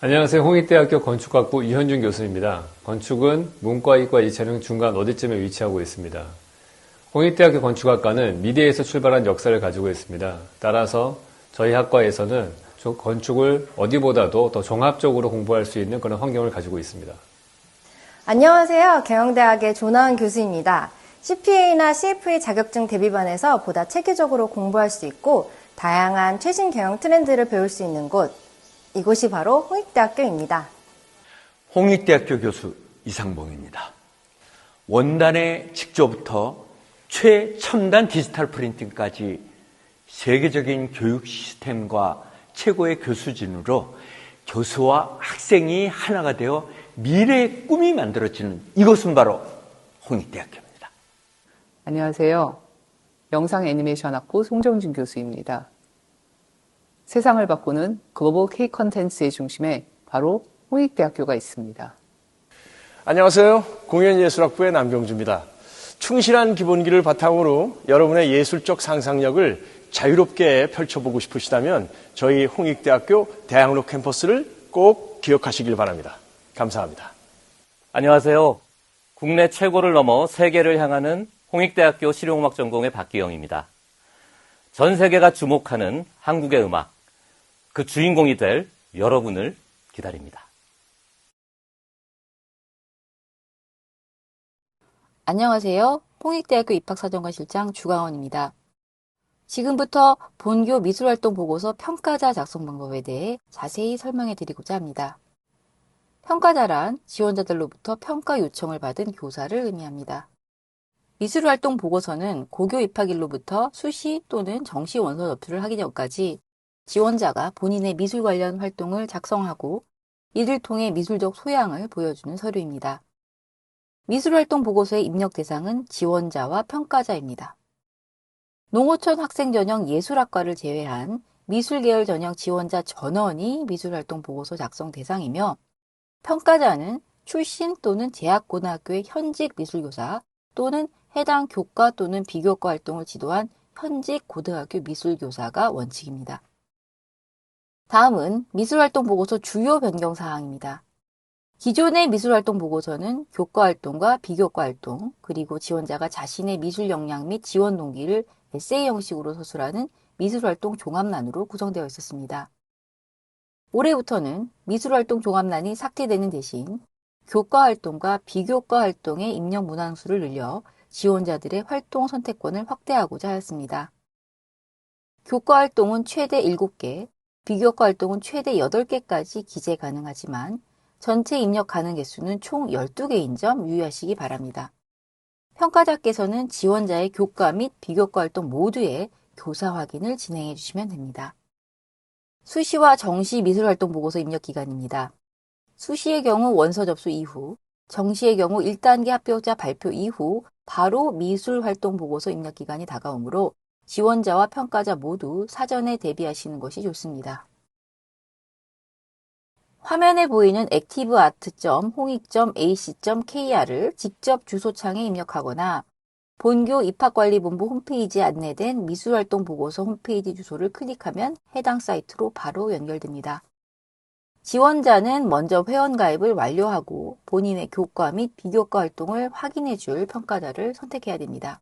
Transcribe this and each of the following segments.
안녕하세요. 홍익대학교 건축학부 이현준 교수입니다. 건축은 문과, 이과, 이차령 중간 어디쯤에 위치하고 있습니다. 홍익대학교 건축학과는 미대에서 출발한 역사를 가지고 있습니다. 따라서 저희 학과에서는 건축을 어디보다도 더 종합적으로 공부할 수 있는 그런 환경을 가지고 있습니다. 안녕하세요. 경영대학의 조나은 교수입니다. CPA나 CFA 자격증 대비반에서 보다 체계적으로 공부할 수 있고 다양한 최신 경영 트렌드를 배울 수 있는 곳, 이곳이 바로 홍익대학교입니다. 홍익대학교 교수 이상봉입니다. 원단의 직조부터 최첨단 디지털 프린팅까지 세계적인 교육 시스템과 최고의 교수진으로 교수와 학생이 하나가 되어 미래의 꿈이 만들어지는 이곳은 바로 홍익대학교입니다. 안녕하세요. 영상 애니메이션 학부 송정진 교수입니다. 세상을 바꾸는 글로벌 K 컨텐츠의 중심에 바로 홍익대학교가 있습니다. 안녕하세요. 공연예술학부의 남병주입니다. 충실한 기본기를 바탕으로 여러분의 예술적 상상력을 자유롭게 펼쳐보고 싶으시다면 저희 홍익대학교 대학로 캠퍼스를 꼭 기억하시길 바랍니다. 감사합니다. 안녕하세요. 국내 최고를 넘어 세계를 향하는 홍익대학교 실용음악 전공의 박기영입니다. 전 세계가 주목하는 한국의 음악, 그 주인공이 될 여러분을 기다립니다. 안녕하세요. 홍익대학교 입학사정관 실장 주가원입니다. 지금부터 본교 미술활동 보고서 평가자 작성 방법에 대해 자세히 설명해 드리고자 합니다. 평가자란 지원자들로부터 평가 요청을 받은 교사를 의미합니다. 미술활동 보고서는 고교 입학일로부터 수시 또는 정시 원서 접수를 하기 전까지 지원자가 본인의 미술 관련 활동을 작성하고 이를 통해 미술적 소양을 보여주는 서류입니다. 미술활동 보고서의 입력 대상은 지원자와 평가자입니다. 농어촌 학생 전형 예술학과를 제외한 미술계열 전형 지원자 전원이 미술활동 보고서 작성 대상이며 평가자는 출신 또는 재학고등학교의 현직 미술교사 또는 해당 교과 또는 비교과 활동을 지도한 현직 고등학교 미술교사가 원칙입니다. 다음은 미술활동 보고서 주요 변경 사항입니다. 기존의 미술활동 보고서는 교과 활동과 비교과 활동, 그리고 지원자가 자신의 미술 역량 및 지원 동기를 에세이 형식으로 서술하는 미술활동 종합란으로 구성되어 있었습니다. 올해부터는 미술활동 종합란이 삭제되는 대신 교과 활동과 비교과 활동의 입력 문항수를 늘려 지원자들의 활동 선택권을 확대하고자 하였습니다. 교과 활동은 최대 7개, 비교과 활동은 최대 8개까지 기재 가능하지만 전체 입력 가능 개수는 총 12개인 점 유의하시기 바랍니다. 평가자께서는 지원자의 교과 및 비교과 활동 모두의 교사 확인을 진행해 주시면 됩니다. 수시와 정시 미술활동 보고서 입력 기간입니다. 수시의 경우 원서 접수 이후, 정시의 경우 1단계 합격자 발표 이후 바로 미술활동 보고서 입력 기간이 다가오므로 지원자와 평가자 모두 사전에 대비하시는 것이 좋습니다. 화면에 보이는 activeart.홍익.ac.kr을 직접 주소창에 입력하거나 본교 입학관리본부 홈페이지에 안내된 미술활동 보고서 홈페이지 주소를 클릭하면 해당 사이트로 바로 연결됩니다. 지원자는 먼저 회원가입을 완료하고 본인의 교과 및 비교과 활동을 확인해 줄 평가자를 선택해야 됩니다.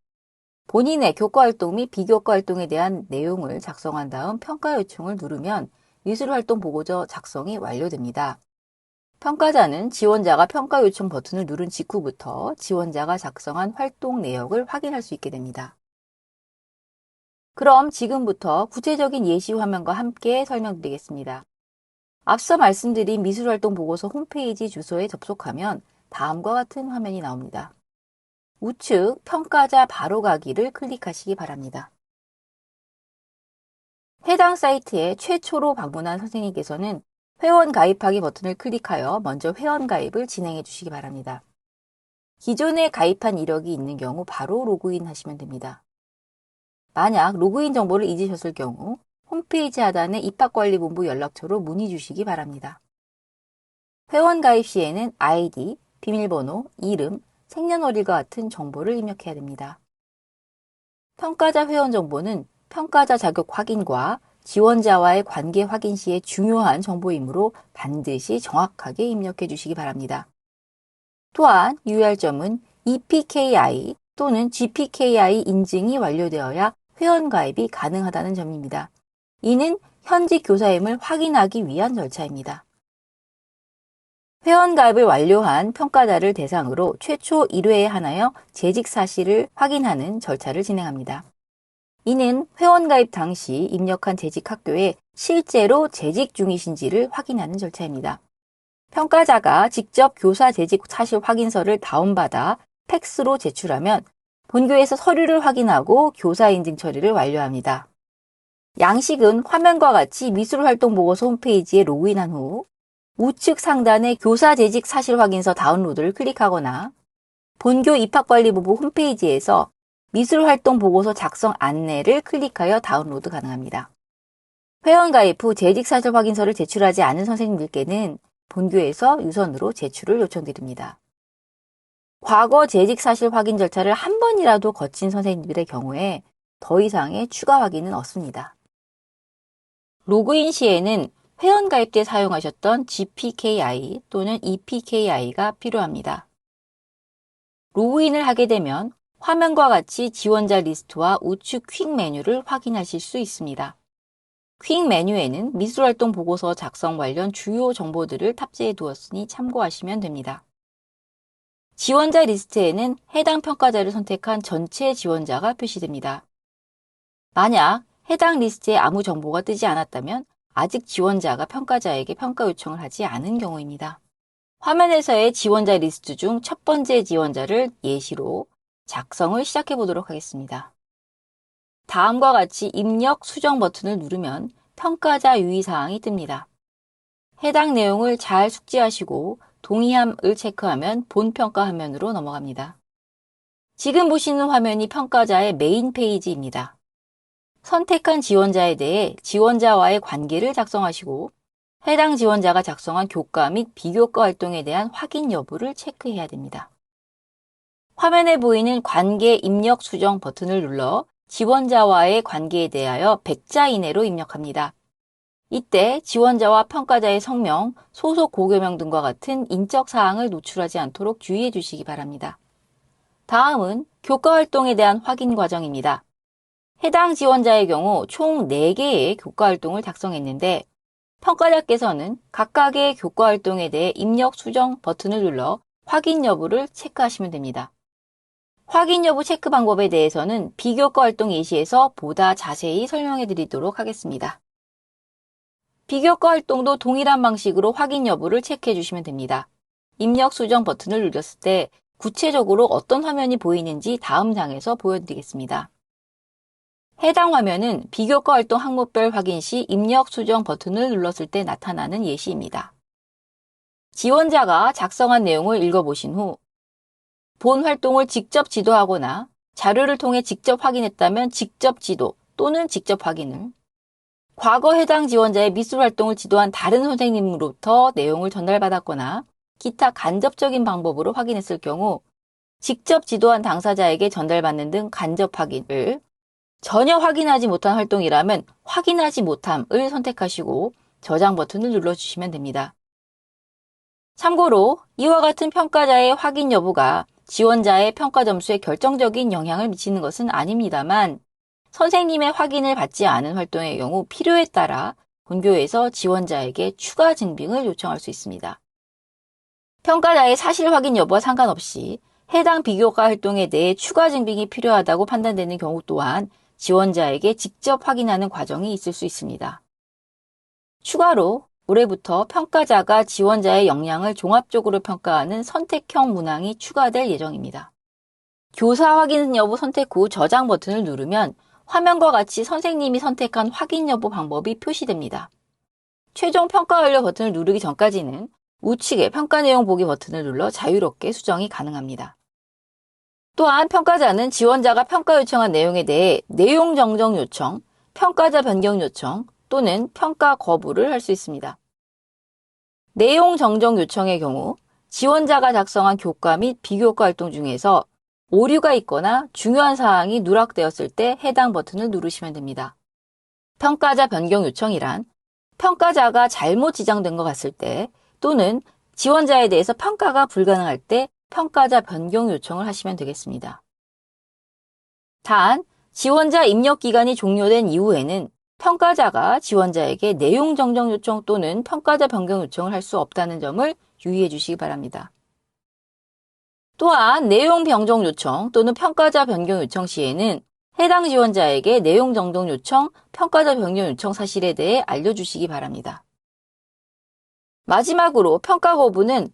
본인의 교과 활동 및 비교과 활동에 대한 내용을 작성한 다음 평가 요청을 누르면 미술활동 보고서 작성이 완료됩니다. 평가자는 지원자가 평가 요청 버튼을 누른 직후부터 지원자가 작성한 활동 내역을 확인할 수 있게 됩니다. 그럼 지금부터 구체적인 예시 화면과 함께 설명드리겠습니다. 앞서 말씀드린 미술활동 보고서 홈페이지 주소에 접속하면 다음과 같은 화면이 나옵니다. 우측 평가자 바로 가기를 클릭하시기 바랍니다. 해당 사이트에 최초로 방문한 선생님께서는 회원 가입하기 버튼을 클릭하여 먼저 회원 가입을 진행해 주시기 바랍니다. 기존에 가입한 이력이 있는 경우 바로 로그인 하시면 됩니다. 만약 로그인 정보를 잊으셨을 경우 홈페이지 하단의 입학관리본부 연락처로 문의 주시기 바랍니다. 회원 가입 시에는 아이디, 비밀번호, 이름, 생년월일과 같은 정보를 입력해야 됩니다. 평가자 회원 정보는 평가자 자격 확인과 지원자와의 관계 확인 시에 중요한 정보이므로 반드시 정확하게 입력해 주시기 바랍니다. 또한 유의할 점은 EPKI 또는 GPKI 인증이 완료되어야 회원가입이 가능하다는 점입니다. 이는 현직 교사임을 확인하기 위한 절차입니다. 회원가입을 완료한 평가자를 대상으로 최초 1회에 한하여 재직 사실을 확인하는 절차를 진행합니다. 이는 회원가입 당시 입력한 재직 학교에 실제로 재직 중이신지를 확인하는 절차입니다. 평가자가 직접 교사 재직 사실 확인서를 다운받아 팩스로 제출하면 본교에서 서류를 확인하고 교사 인증 처리를 완료합니다. 양식은 화면과 같이 미술활동보고서 홈페이지에 로그인한 후 우측 상단의 교사 재직 사실 확인서 다운로드를 클릭하거나 본교 입학관리부부 홈페이지에서 미술활동보고서 작성 안내를 클릭하여 다운로드 가능합니다. 회원가입 후 재직 사실 확인서를 제출하지 않은 선생님들께는 본교에서 유선으로 제출을 요청드립니다. 과거 재직 사실 확인 절차를 한 번이라도 거친 선생님들의 경우에 더 이상의 추가 확인은 없습니다. 로그인 시에는 회원가입 때 사용하셨던 GPKI 또는 EPKI가 필요합니다. 로그인을 하게 되면 화면과 같이 지원자 리스트와 우측 퀵 메뉴를 확인하실 수 있습니다. 퀵 메뉴에는 미술활동 보고서 작성 관련 주요 정보들을 탑재해 두었으니 참고하시면 됩니다. 지원자 리스트에는 해당 평가자를 선택한 전체 지원자가 표시됩니다. 만약 해당 리스트에 아무 정보가 뜨지 않았다면 아직 지원자가 평가자에게 평가 요청을 하지 않은 경우입니다. 화면에서의 지원자 리스트 중 첫 번째 지원자를 예시로 작성을 시작해 보도록 하겠습니다. 다음과 같이 입력 수정 버튼을 누르면 평가자 유의사항이 뜹니다. 해당 내용을 잘 숙지하시고 동의함을 체크하면 본 평가 화면으로 넘어갑니다. 지금 보시는 화면이 평가자의 메인 페이지입니다. 선택한 지원자에 대해 지원자와의 관계를 작성하시고 해당 지원자가 작성한 교과 및 비교과 활동에 대한 확인 여부를 체크해야 됩니다. 화면에 보이는 관계 입력 수정 버튼을 눌러 지원자와의 관계에 대하여 100자 이내로 입력합니다. 이때 지원자와 평가자의 성명, 소속 고교명 등과 같은 인적 사항을 노출하지 않도록 주의해 주시기 바랍니다. 다음은 교과 활동에 대한 확인 과정입니다. 해당 지원자의 경우 총 4개의 교과 활동을 작성했는데 평가자께서는 각각의 교과 활동에 대해 입력 수정 버튼을 눌러 확인 여부를 체크하시면 됩니다. 확인 여부 체크 방법에 대해서는 비교과 활동 예시에서 보다 자세히 설명해 드리도록 하겠습니다. 비교과 활동도 동일한 방식으로 확인 여부를 체크해 주시면 됩니다. 입력 수정 버튼을 눌렀을 때 구체적으로 어떤 화면이 보이는지 다음 장에서 보여드리겠습니다. 해당 화면은 비교과 활동 항목별 확인 시 입력 수정 버튼을 눌렀을 때 나타나는 예시입니다. 지원자가 작성한 내용을 읽어보신 후 본 활동을 직접 지도하거나 자료를 통해 직접 확인했다면 직접 지도 또는 직접 확인을, 과거 해당 지원자의 미술 활동을 지도한 다른 선생님으로부터 내용을 전달받았거나 기타 간접적인 방법으로 확인했을 경우 직접 지도한 당사자에게 전달받는 등 간접 확인을, 전혀 확인하지 못한 활동이라면 확인하지 못함을 선택하시고 저장 버튼을 눌러주시면 됩니다. 참고로 이와 같은 평가자의 확인 여부가 지원자의 평가 점수에 결정적인 영향을 미치는 것은 아닙니다만 선생님의 확인을 받지 않은 활동의 경우 필요에 따라 본교에서 지원자에게 추가 증빙을 요청할 수 있습니다. 평가자의 사실 확인 여부와 상관없이 해당 비교과 활동에 대해 추가 증빙이 필요하다고 판단되는 경우 또한 지원자에게 직접 확인하는 과정이 있을 수 있습니다. 추가로 올해부터 평가자가 지원자의 역량을 종합적으로 평가하는 선택형 문항이 추가될 예정입니다. 교사 확인 여부 선택 후 저장 버튼을 누르면 화면과 같이 선생님이 선택한 확인 여부 방법이 표시됩니다. 최종 평가 완료 버튼을 누르기 전까지는 우측의 평가 내용 보기 버튼을 눌러 자유롭게 수정이 가능합니다. 또한 평가자는 지원자가 평가 요청한 내용에 대해 내용 정정 요청, 평가자 변경 요청 또는 평가 거부를 할 수 있습니다. 내용 정정 요청의 경우 지원자가 작성한 교과 및 비교과 활동 중에서 오류가 있거나 중요한 사항이 누락되었을 때 해당 버튼을 누르시면 됩니다. 평가자 변경 요청이란 평가자가 잘못 지정된 것 같을 때 또는 지원자에 대해서 평가가 불가능할 때 평가자 변경 요청을 하시면 되겠습니다. 단, 지원자 입력 기간이 종료된 이후에는 평가자가 지원자에게 내용 정정 요청 또는 평가자 변경 요청을 할 수 없다는 점을 유의해 주시기 바랍니다. 또한 내용 변경 요청 또는 평가자 변경 요청 시에는 해당 지원자에게 내용 정정 요청, 평가자 변경 요청 사실에 대해 알려주시기 바랍니다. 마지막으로 평가 거부는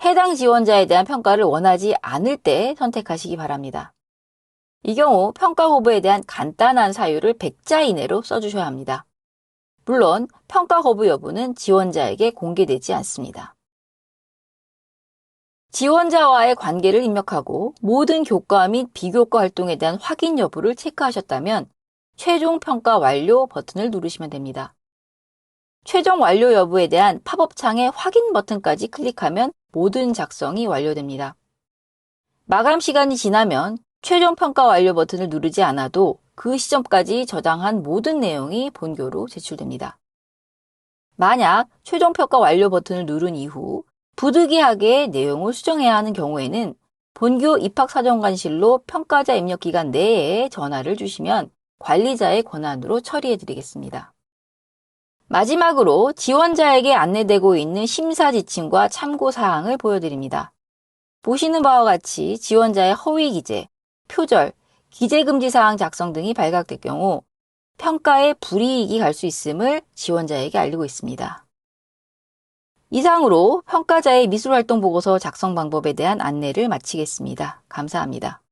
해당 지원자에 대한 평가를 원하지 않을 때 선택하시기 바랍니다. 이 경우 평가 거부에 대한 간단한 사유를 100자 이내로 써주셔야 합니다. 물론 평가 거부 여부는 지원자에게 공개되지 않습니다. 지원자와의 관계를 입력하고 모든 교과 및 비교과 활동에 대한 확인 여부를 체크하셨다면 최종 평가 완료 버튼을 누르시면 됩니다. 최종 완료 여부에 대한 팝업 창의 확인 버튼까지 클릭하면 모든 작성이 완료됩니다. 마감 시간이 지나면 최종 평가 완료 버튼을 누르지 않아도 그 시점까지 저장한 모든 내용이 본교로 제출됩니다. 만약 최종 평가 완료 버튼을 누른 이후 부득이하게 내용을 수정해야 하는 경우에는 본교 입학사정관실로 평가자 입력 기간 내에 전화를 주시면 관리자의 권한으로 처리해 드리겠습니다. 마지막으로 지원자에게 안내되고 있는 심사 지침과 참고 사항을 보여드립니다. 보시는 바와 같이 지원자의 허위 기재, 표절, 기재 금지 사항 작성 등이 발각될 경우 평가에 불이익이 갈 수 있음을 지원자에게 알리고 있습니다. 이상으로 평가자의 미술활동 보고서 작성 방법에 대한 안내를 마치겠습니다. 감사합니다.